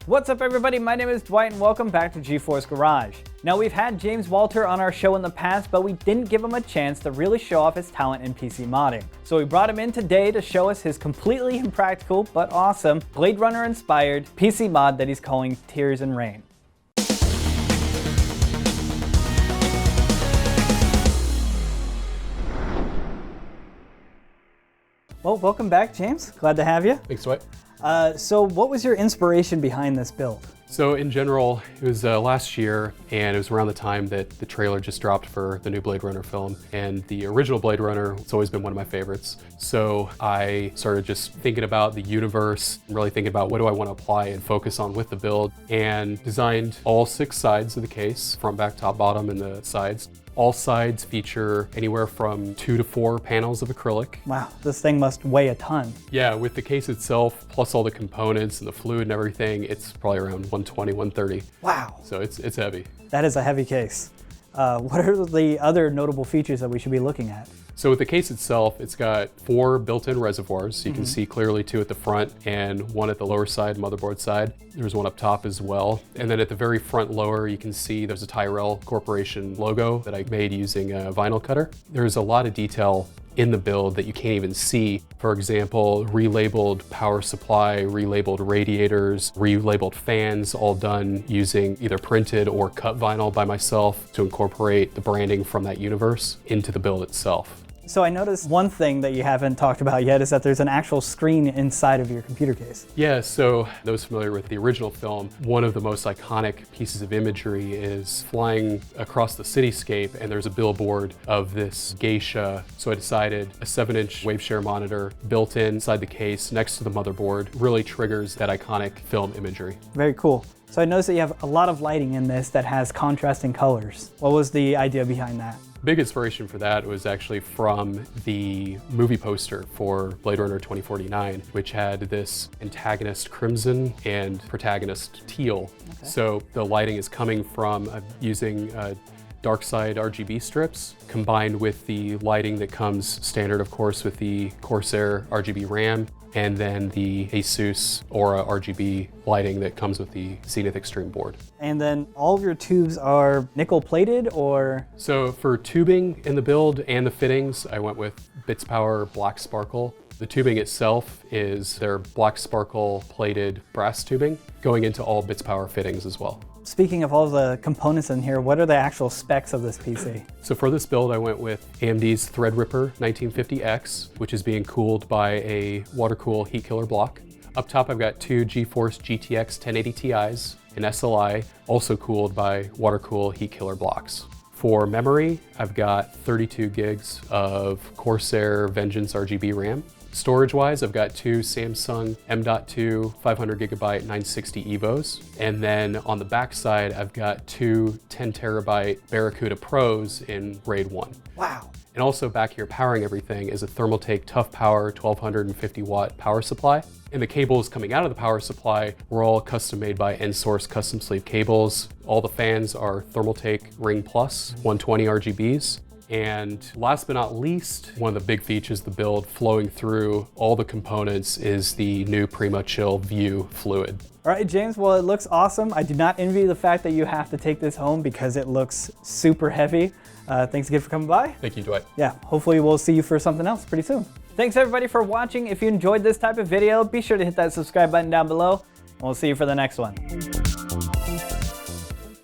What's up everybody, my name is Dwight and welcome back to GeForce Garage. Now we've had James Walter on our show in the past, but we didn't give him a chance to really show off his talent in PC modding. So we brought him in today to show us his completely impractical but awesome Blade Runner inspired PC mod that he's calling Tears and Rain. Well, welcome back, James. Glad to have you. Thanks, Dwight. So what was your inspiration behind this build? So in general, it was last year, and it was around the time that the trailer just dropped for the new Blade Runner film. And the original Blade Runner, it's always been one of my favorites. So I started just thinking about the universe, really thinking about what do I want to apply and focus on with the build, and designed all 6 sides of the case, front, back, top, bottom, and the sides. All sides feature anywhere from 2 to 4 panels of acrylic. Wow, this thing must weigh a ton. Yeah, with the case itself, plus all the components and the fluid and everything, it's probably around 120, 130. Wow. So it's heavy. That is a heavy case. What are the other notable features that we should be looking at? So with the case itself, it's got 4 built-in reservoirs. You can see clearly 2 at the front and 1 at the lower side, motherboard side. There's 1 up top as well. And then at the very front lower, you can see there's a Tyrell Corporation logo that I made using a vinyl cutter. There's a lot of detail in the build that you can't even see. For example, relabeled power supply, relabeled radiators, relabeled fans, all done using either printed or cut vinyl by myself to incorporate the branding from that universe into the build itself. So I noticed one thing that you haven't talked about yet is that there's an actual screen inside of your computer case. Yeah, so those familiar with the original film, one of the most iconic pieces of imagery is flying across the cityscape, and there's a billboard of this geisha. So I decided a 7-inch wave-share monitor built inside the case next to the motherboard really triggers that iconic film imagery. Very cool. So I noticed that you have a lot of lighting in this that has contrasting colors. What was the idea behind that? Big inspiration for that was actually from the movie poster for Blade Runner 2049, which had this antagonist crimson and protagonist teal. Okay. So the lighting is coming from using dark side RGB strips combined with the lighting that comes standard, of course, with the Corsair RGB RAM, and then the ASUS Aura RGB lighting that comes with the Zenith Extreme board. And then all of your tubes are nickel plated, or? So for tubing in the build and the fittings, I went with Toughpower Black Sparkle. The tubing itself is their Black Sparkle plated brass tubing, going into all Toughpower fittings as well. Speaking of all the components in here, what are the actual specs of this PC? So for this build, I went with AMD's ThreadRipper 1950X, which is being cooled by a water-cooled heat killer block. Up top, I've got 2 GeForce GTX 1080 Ti's, an SLI, also cooled by water-cooled heat killer blocks. For memory, I've got 32 gigs of Corsair Vengeance RGB RAM. Storage-wise, I've got 2 Samsung M.2 500 gigabyte 960 EVOs. And then on the back side, I've got 2 10 terabyte BarraCuda Pros in RAID 1. Wow. And also back here powering everything is a Thermaltake Toughpower 1250 watt power supply. And the cables coming out of the power supply were all custom made by N-Source custom sleeve cables. All the fans are Thermaltake Ring Plus 120 RGBs. And last but not least, one of the big features of the build flowing through all the components is the new Prima Chill View fluid. All right, James, well, it looks awesome. I do not envy the fact that you have to take this home because it looks super heavy. Thanks again for coming by. Thank you, Dwight. Yeah, hopefully we'll see you for something else pretty soon. Thanks everybody for watching. If you enjoyed this type of video, be sure to hit that subscribe button down below, and we'll see you for the next one.